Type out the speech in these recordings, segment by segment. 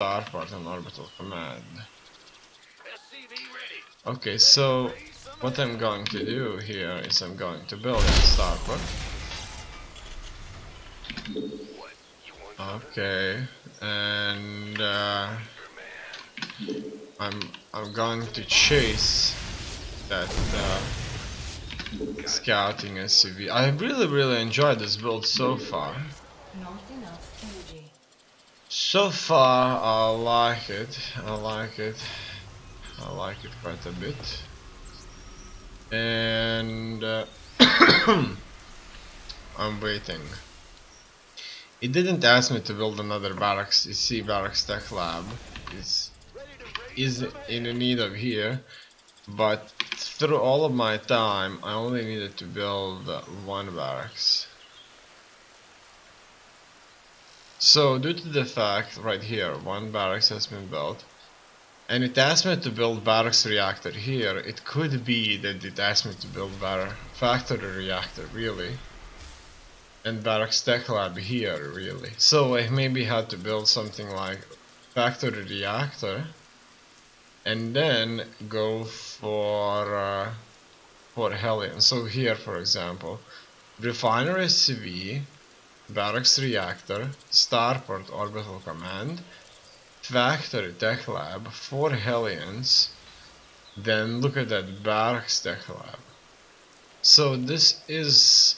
Starport and orbital command. Okay, so what I'm going to do here is I'm going to build a starport. Okay, and I'm going to chase that scouting SCV. I really enjoyed this build so far. Not enough energy. So far, I like it. I like it quite a bit. And I'm waiting. It didn't ask me to build another barracks. You see, barracks tech lab is in need of here, but through all of my time, I only needed to build one barracks. So due to the fact right here, one barracks has been built, and it asked me to build barracks reactor here, it could be that it asked me to build factory reactor really, and barracks tech lab here really. So I maybe had to build something like factory reactor, and then go for Hellion. So here, for example, refiner SCV, barracks reactor, starport orbital command, factory tech lab, 4 Hellions, then look at that barracks tech lab. So this is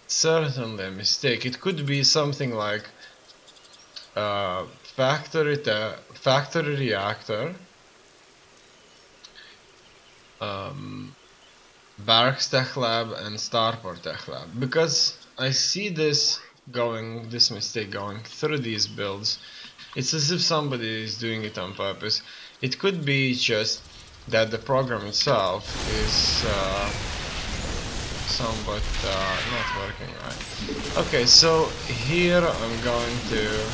certainly a mistake. It could be something like factory reactor, barracks tech lab, and starport tech lab, because I see this mistake going through these builds. It's as if somebody is doing it on purpose. It could be just that the program itself is somewhat not working right. Okay, so here I'm going to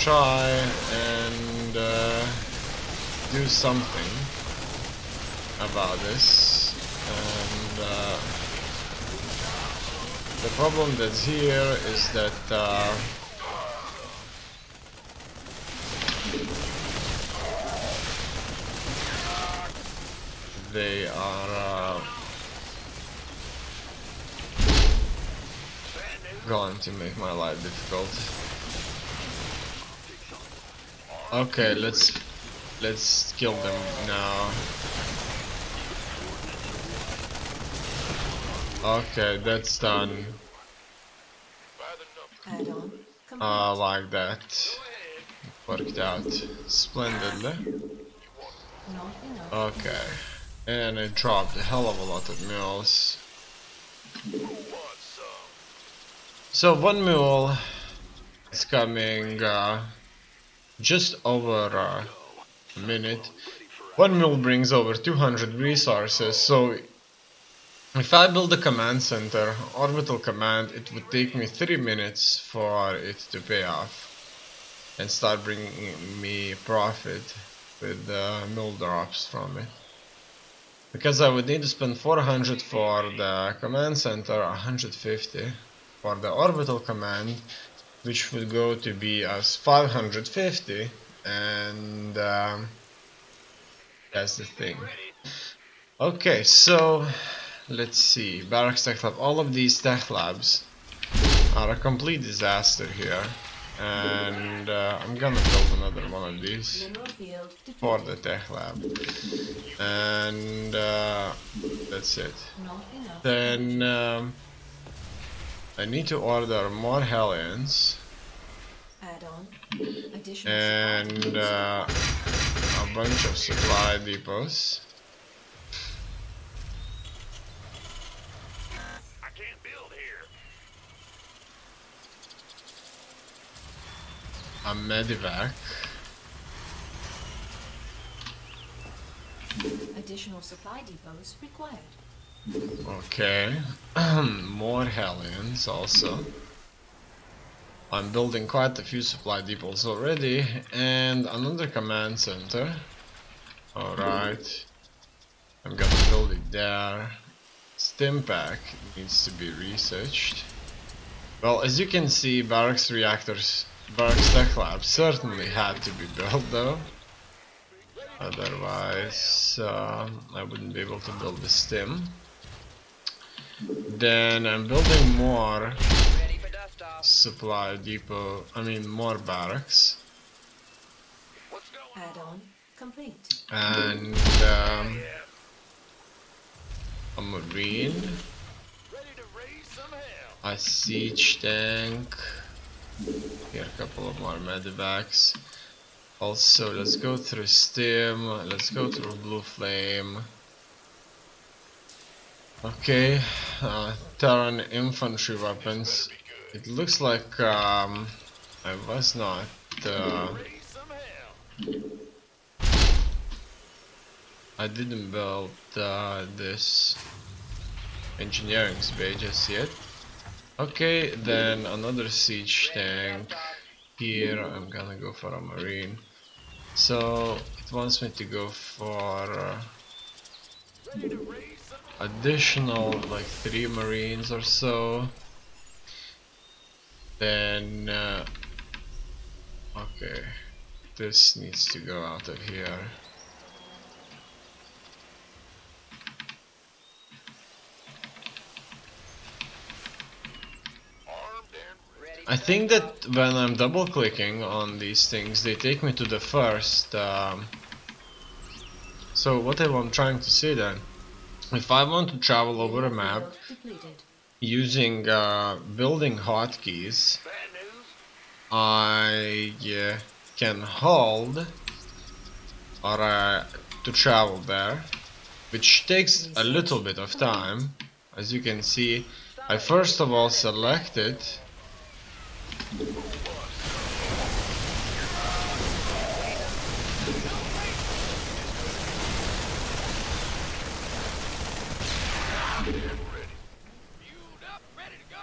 try and do something about this, and the problem that's here is that they are going to make my life difficult. Okay, let's kill them now. Okay, that's done. Like that. Worked out splendidly. Okay. And I dropped a hell of a lot of mules. So one mule is coming just over a minute. One mule brings over 200 resources, so if I build a command center, orbital command, it would take me 3 minutes for it to pay off and start bringing me profit with mule drops from it. Because I would need to spend 400 for the command center, 150 for the orbital command, which would go to be as 550, and that's the thing. Okay, so let's see, barracks tech lab. All of these tech labs are a complete disaster here, and I'm gonna build another one of these for the tech lab, and that's it. Then I need to order more Hellions and a bunch of supply depots. A medivac. Additional supply depots required. Okay, more Hellions also. I'm building quite a few supply depots already, and another command center. Alright, I'm gonna build it there. Stim pack needs to be researched. Well, as you can see, barracks reactors barracks tech lab certainly had to be built though. Otherwise, I wouldn't be able to build the stim. Then I'm building more supply depot, more barracks. Add-on complete. And a marine, a siege tank, here a couple of more medivacs. Also, let's go through stim, let's go through blue flame. Okay, Terran infantry weapons. It looks like I was not I didn't build this engineering space just yet. Okay, then another siege tank. Here I'm gonna go for a marine. So it wants me to go for additional like 3 marines or so. Then okay, this needs to go out of here. I think that when I'm double clicking on these things, they take me to the first. So what I'm trying to say then, if I want to travel over a map using building hotkeys, I can hold or to travel there, which takes a little bit of time. As you can see, I first of all select it.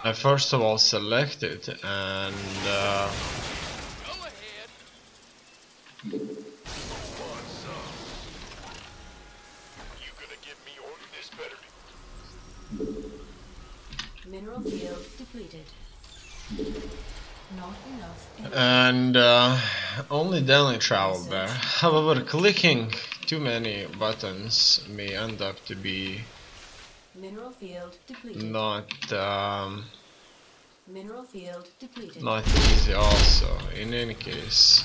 I first of all select it and Mineral field depleted. Not enough. and only then I travel there. However, clicking too many buttons may end up to be Mineral field depleted. not Mineral field depleted. not easy also in any case.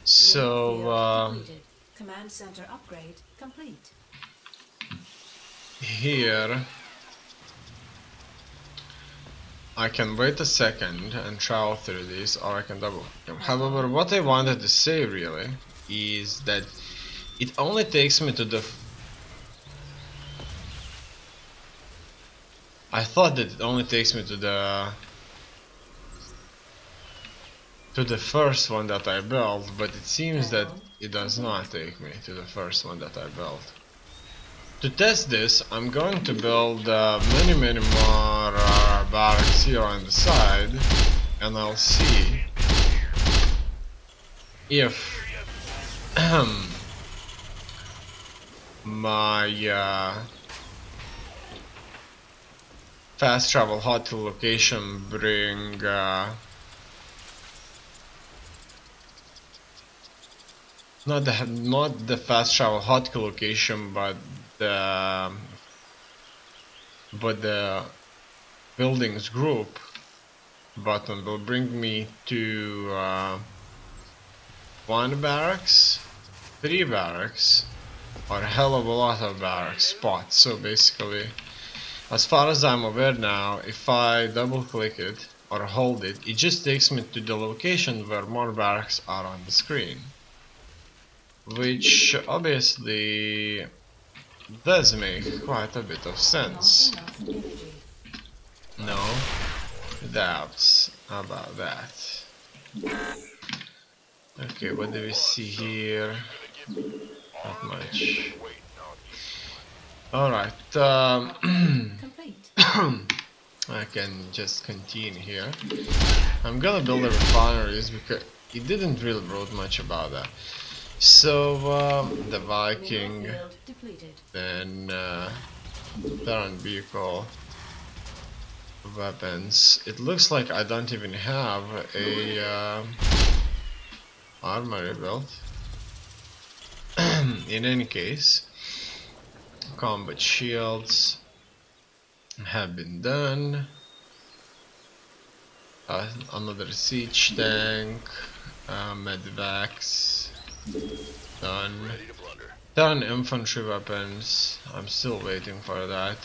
So Command center upgrade complete. here I can wait a second and travel through these, or I can double them. However, what I wanted to say really is that it only takes me to the I thought that it only takes me to the first one that I built, but it seems that it does not take me to the first one that I built. To test this, I'm going to build many more barracks here on the side, and I'll see if my fast travel hot to location bring not the fast travel hot location, but the buildings group button will bring me to 1 barracks, 3 barracks, or a hell of a lot of barracks spots. So basically, as far as I'm aware now, if I double click it or hold it, it just takes me to the location where more barracks are on the screen, which obviously does make quite a bit of sense. No doubts about that. Okay, what do we see here? Not much. Alright, I can just continue here. I'm gonna build the refineries because it didn't really wrote much about that. So the Viking, then Terran vehicle, weapons. It looks like I don't even have a armory built. In any case, combat shields have been done. Another siege tank, medvacs done. 10 infantry weapons. I'm still waiting for that.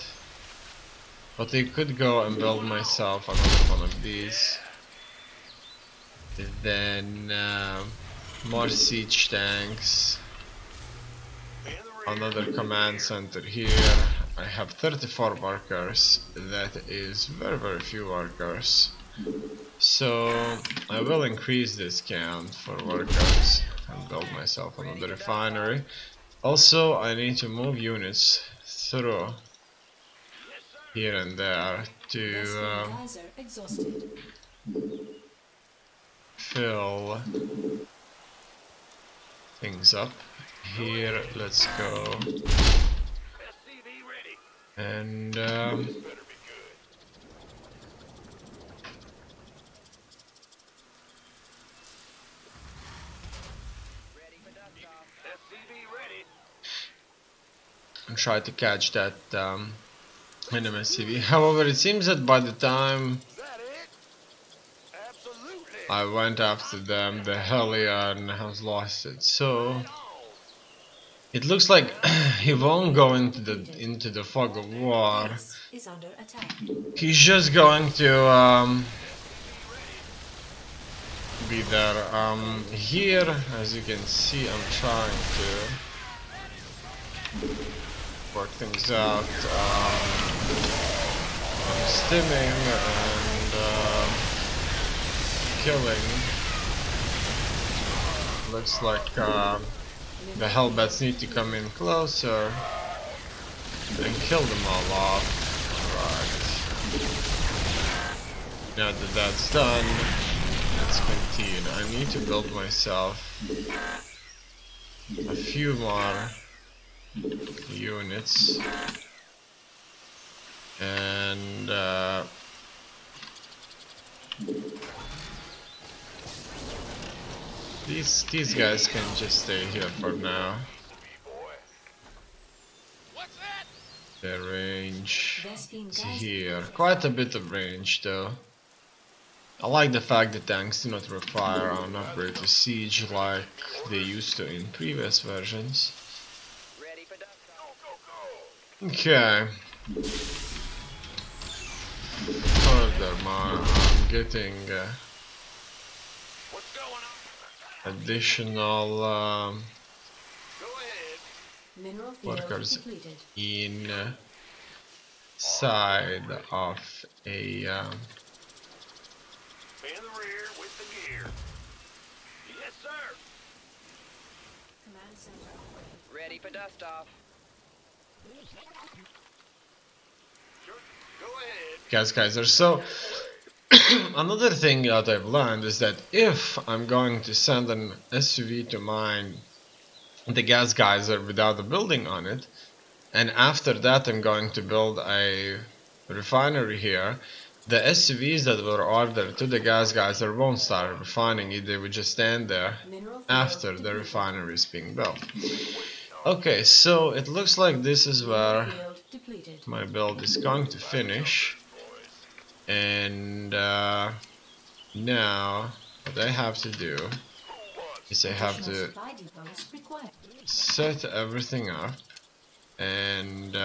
But I could go and build myself another one of these. Then more siege tanks. Another command center here. I have 34 workers. That is very few workers. So I will increase this count for workers and build myself another refinery. Also, I need to move units through here and there to fill things up. Here, let's go. And try to catch that enemy CV. However, it seems that by the time I went after them, the Hellion has lost it. So it looks like he won't go into the fog of war. He's just going to be there. Here, as you can see, I'm trying to work things out. I'm stimming and killing. Looks like the Hellbats need to come in closer and kill them all off. Right. Now that that's done, let's continue. I need to build myself a few more units, and these guys can just stay here for now. Their range is here. Quite a bit of range though. I like the fact that tanks do not require an upgrade to siege like they used to in previous versions. Okay. Furthermore, I'm getting additional workers inside of a Ready for dust off. gas geyser. So another thing that I've learned is that if I'm going to send an SUV to mine the gas geyser without a building on it, and after that I'm going to build a refinery here, the SUVs that were ordered to the gas geyser won't start refining it, they would just stand there after the refinery is being built. Okay, so it looks like this is where my build is going to finish, and now what I have to do is I have to set everything up, and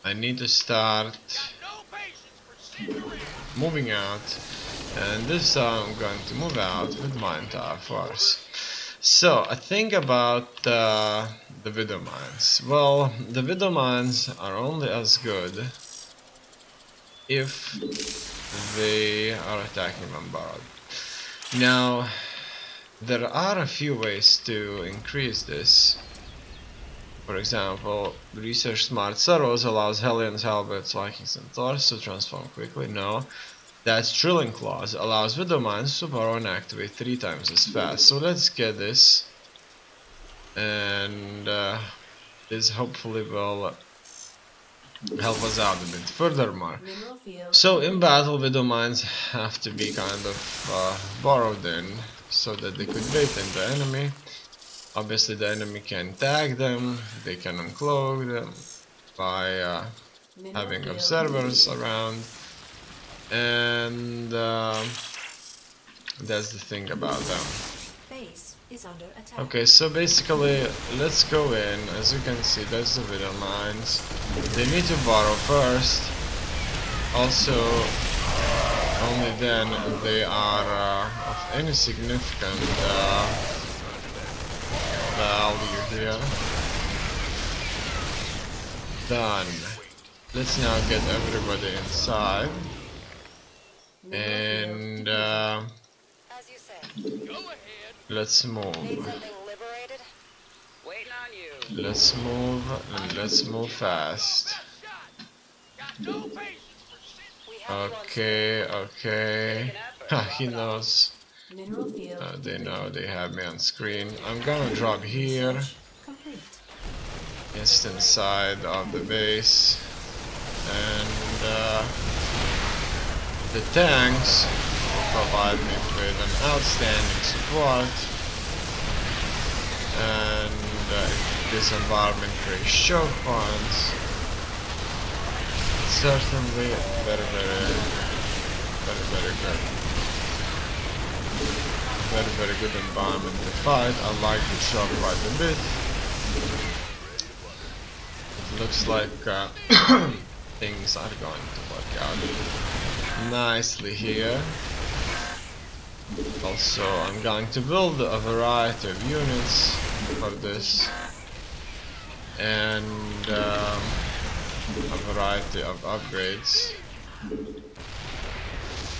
I need to start moving out, and this time I'm going to move out with my entire force. So I think about the widow mines. Well, the widow mines are only as good if they are attacking bombard. Now there are a few ways to increase this. For example, research smart servos allows Hellions, Halberds, Vikings and Thors to transform quickly. No, that's drilling clause allows widow mines to borrow and activate 3 times as fast. So let's get this, and this hopefully will help us out a bit. Furthermore, Mineral field so in depleted. battle, widow mines have to be kind of borrowed in so that they could bait in the enemy. Obviously, the enemy can tag them, they can uncloak them by Mineral having field observers depleted. around, and that's the thing about them. Base is under attack. Okay, so basically, let's go in. As you can see, that's the widow mines. They need to borrow first. Also, only then they are of any significant value here. Done. Let's now get everybody inside. Mineral field And depleted. As you say, let's need move. something liberated? Waiting on you. Let's move, and let's move fast. We have you on Okay, okay. Ha, he knows. Mineral field They depleted. know they have me on screen. I'm gonna drop here, Research complete. just inside of the base, and the tanks will provide me with an outstanding support, and this environment creates choke points. Certainly very good. Very good environment to fight. I like the shop quite a bit. It looks like things are going to work out nicely here. Also, I'm going to build a variety of units for this, and a variety of upgrades.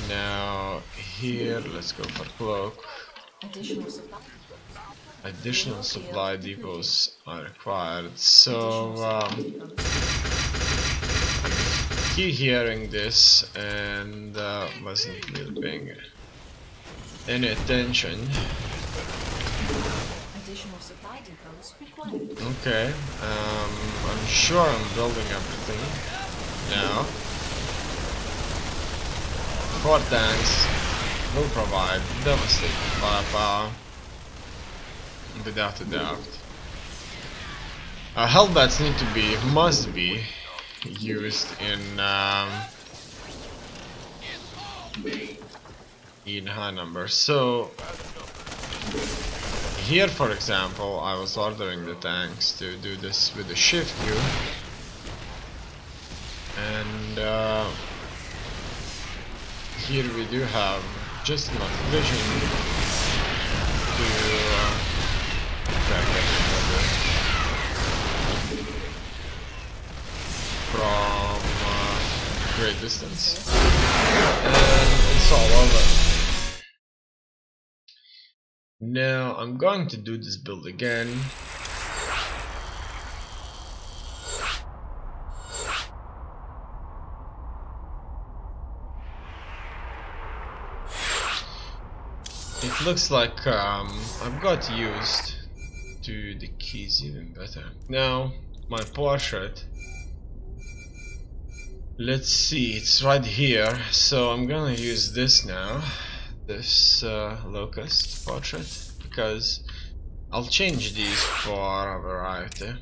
Now here, let's go for cloak. Additional supply. Additional supply depots are required. So Additional supply depots. keep hearing this and wasn't really paying any attention. Additional supply depots required. Okay, I'm sure I'm building everything now. 4 tanks will provide devastating firepower, without a doubt. Hellbats need to be, must be, used in high numbers. So here, for example, I was ordering the tanks to do this with the shift view, and here we do have just enough vision to track everybody from great distance, and it's all over. Now I'm going to do this build again. It looks like I've got used to the keys even better. Now my portrait, let's see, it's right here, so I'm gonna use this now, this locust portrait, because I'll change these for a variety,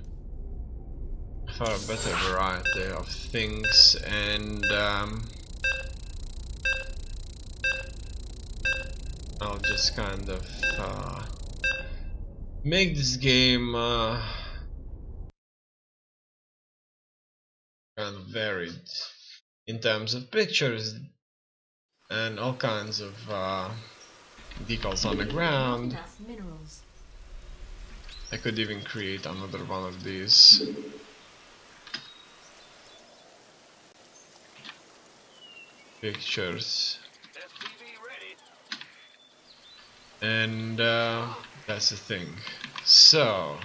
for a better variety of things, and I'll just kind of make this game kind of varied in terms of pictures and all kinds of decals on the ground. Enough minerals. I could even create another one of these. Pictures. And that's the thing. So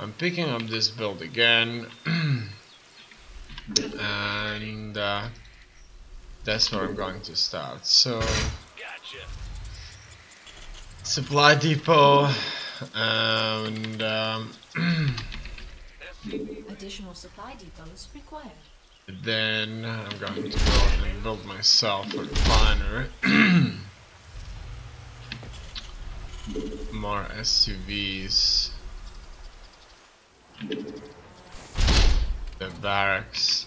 I'm picking up this build again, and that's where I'm going to start. So supply depot, and Additional supply depots required. Then I'm going to go and build myself a refinery. More SUVs. The barracks.